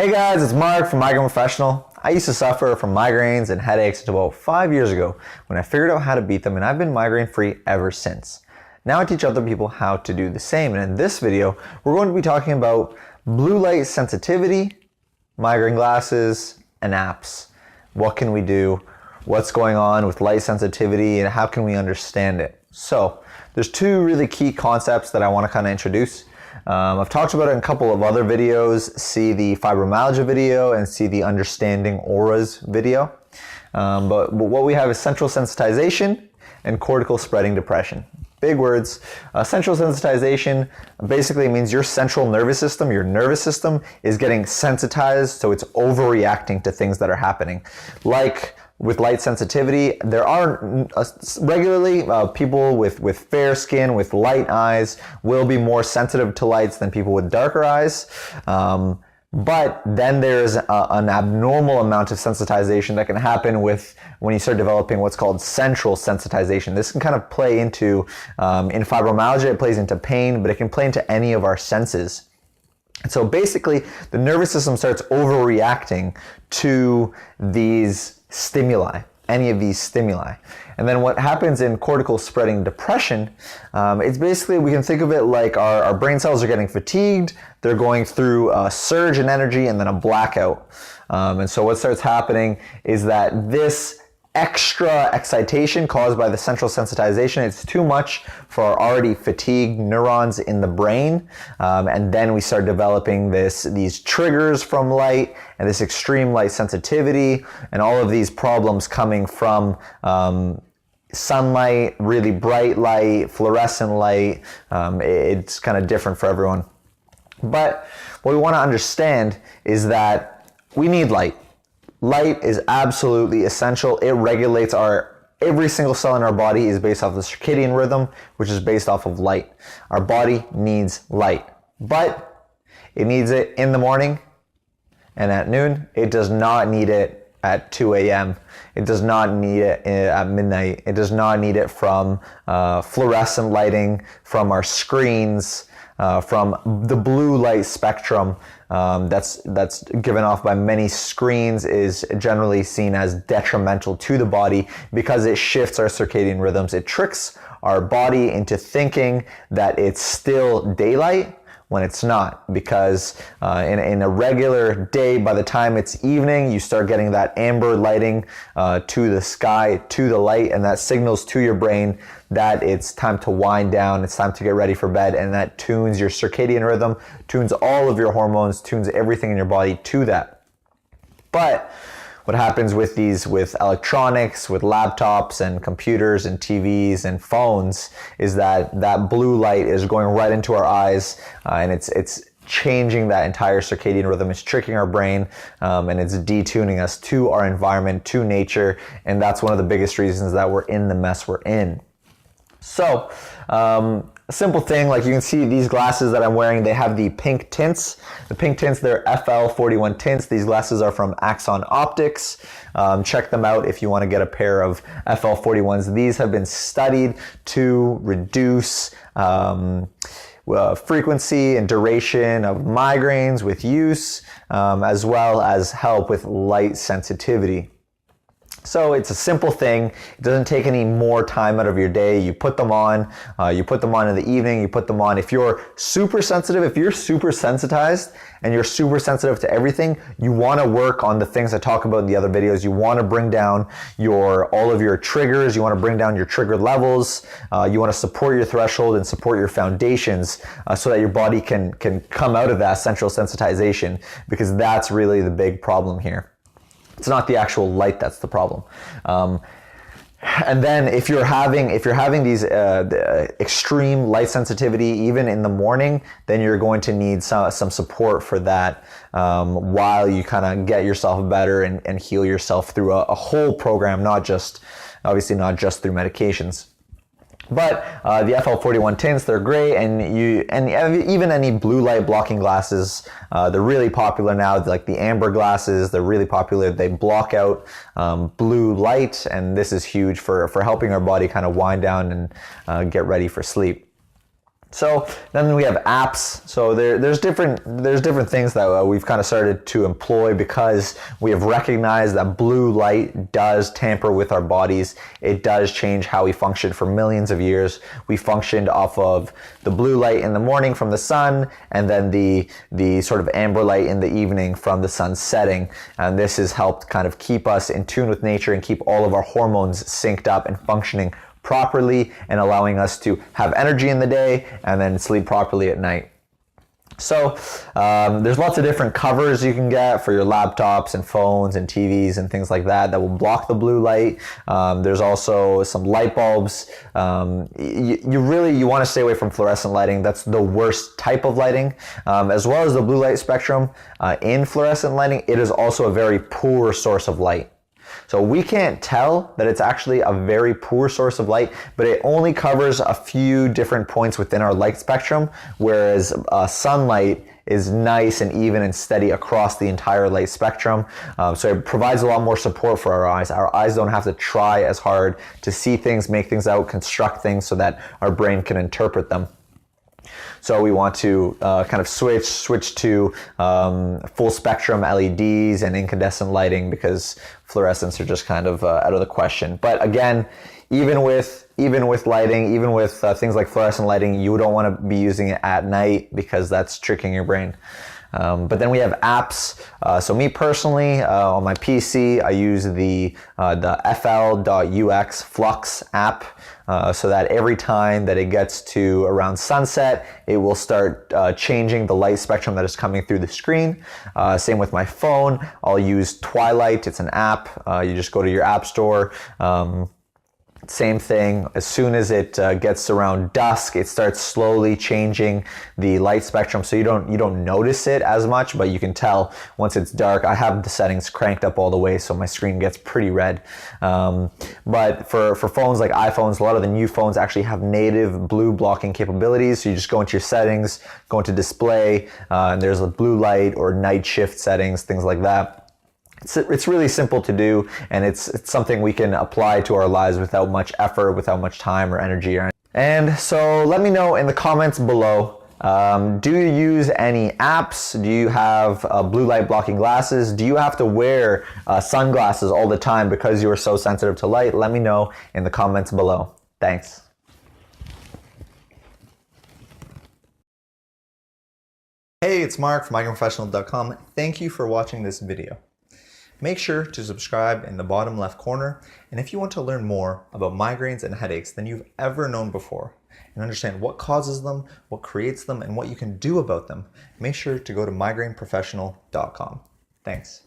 Hey guys, it's Mark from Migraine Professional. I used to suffer from migraines and headaches until about 5 years ago when I figured out how to beat them, and I've been migraine free ever since. Now I teach other people how to do the same, and in this video we're going to be talking about blue light sensitivity, migraine glasses, and apps. What can we do? What's going on with light sensitivity and how can we understand it? So there's two really key concepts that I want to kind of introduce. I've talked about it in a couple of other videos. See the fibromyalgia video and see the understanding auras video. But what we have is central sensitization and cortical spreading depression. Big words. Central sensitization basically means your central nervous system, your nervous system is getting sensitized, so it's overreacting to things that are happening. Like with light sensitivity, there are regularly people with fair skin, with light eyes, will be more sensitive to lights than people with darker eyes. But then there's an abnormal amount of sensitization that can happen when you start developing what's called central sensitization. This can kind of play into, in fibromyalgia, it plays into pain, but it can play into any of our senses. And so basically, the nervous system starts overreacting to these stimuli, any of these stimuli. And then what happens in cortical spreading depression, it's basically, we can think of it like our brain cells are getting fatigued, they're going through a surge in energy and then a blackout. And so what starts happening is that this extra excitation caused by the central sensitization, it's too much for our already fatigued neurons in the brain, and then we start developing these triggers from light and this extreme light sensitivity and all of these problems coming from sunlight, really bright light, fluorescent light. It's kind of different for everyone. But what we want to understand is that we need light. Light is absolutely essential. It regulates every single cell in our body is based off the circadian rhythm, which is based off of light. Our body needs light, but it needs it in the morning and at noon. It does not need it at 2 a.m. It does not need it at midnight. It does not need it from fluorescent lighting, from our screens, from the blue light spectrum that's given off by many screens is generally seen as detrimental to the body because it shifts our circadian rhythms. It tricks our body into thinking that it's still daylight when it's not, because in a regular day, by the time it's evening, you start getting that amber lighting to the sky, to the light, and that signals to your brain that it's time to wind down, it's time to get ready for bed, and that tunes your circadian rhythm, tunes all of your hormones, tunes everything in your body to that. But what happens with electronics, with laptops and computers and TVs and phones is that blue light is going right into our eyes, and it's changing that entire circadian rhythm. It's tricking our brain, and it's detuning us to our environment, to nature, and that's one of the biggest reasons that we're in the mess we're in. So, a simple thing, like you can see these glasses that I'm wearing, they have the pink tints. The pink tints, they're FL.UX tints. These glasses are from Axon Optics. Check them out if you want to get a pair of FL.UX. These have been studied to reduce frequency and duration of migraines with use, as well as help with light sensitivity. So it's a simple thing. It doesn't take any more time out of your day. You put them on in the evening, you put them on. If you're super sensitive, if you're super sensitized and you're super sensitive to everything, you want to work on the things I talk about in the other videos. You want to bring down all of your triggers. You want to bring down your trigger levels. You want to support your threshold and support your foundations so that your body can come out of that central sensitization, because that's really the big problem here. It's not the actual light that's the problem. And then if you're having these extreme light sensitivity, even in the morning, then you're going to need some support for that while you kind of get yourself better and heal yourself through a whole program, obviously not just through medications. But the FL.UX tints, they're great, and even any blue light blocking glasses, they're really popular now. Like the amber glasses, they're really popular. They block out blue light, and this is huge for helping our body kind of wind down and get ready for sleep. So then we have apps. So there's different things that we've kind of started to employ because we have recognized that blue light does tamper with our bodies. It does change how we function for millions of years. We functioned off of the blue light in the morning from the sun, and then the sort of amber light in the evening from the sun setting. And this has helped kind of keep us in tune with nature and keep all of our hormones synced up and functioning properly, and allowing us to have energy in the day and then sleep properly at night. So there's lots of different covers you can get for your laptops and phones and TVs and things like that that will block the blue light. There's also some light bulbs. You want to stay away from fluorescent lighting. That's the worst type of lighting. As well as the blue light spectrum in fluorescent lighting, it is also a very poor source of light. So we can't tell that it's actually a very poor source of light, but it only covers a few different points within our light spectrum, whereas sunlight is nice and even and steady across the entire light spectrum. So it provides a lot more support for our eyes. Our eyes don't have to try as hard to see things, make things out, construct things so that our brain can interpret them. So we want to kind of switch to full spectrum LEDs and incandescent lighting because fluorescents are just kind of out of the question. But again, even with lighting, even with things like fluorescent lighting, you don't want to be using it at night because that's tricking your brain. But then we have apps. So me personally, on my PC, I use the FL.UX FL.UX app, so that every time that it gets to around sunset, it will start changing the light spectrum that is coming through the screen. Same with my phone. I'll use Twilight. It's an app. You just go to your app store. Same thing, as soon as it gets around dusk, it starts slowly changing the light spectrum, so you don't notice it as much, but you can tell once it's dark. I have the settings cranked up all the way, so my screen gets pretty red. But for phones like iPhones, a lot of the new phones actually have native blue blocking capabilities, so you just go into your settings, go into display, and there's a blue light or night shift settings, things like that. It's really simple to do, and it's something we can apply to our lives without much effort, without much time or energy. And so let me know in the comments below, do you use any apps? Do you have blue light blocking glasses? Do you have to wear sunglasses all the time because you are so sensitive to light? Let me know in the comments below. Thanks. Hey, it's Mark from migraineprofessional.com. Thank you for watching this video. Make sure to subscribe in the bottom left corner, and if you want to learn more about migraines and headaches than you've ever known before, and understand what causes them, what creates them, and what you can do about them, make sure to go to migraineprofessional.com. Thanks.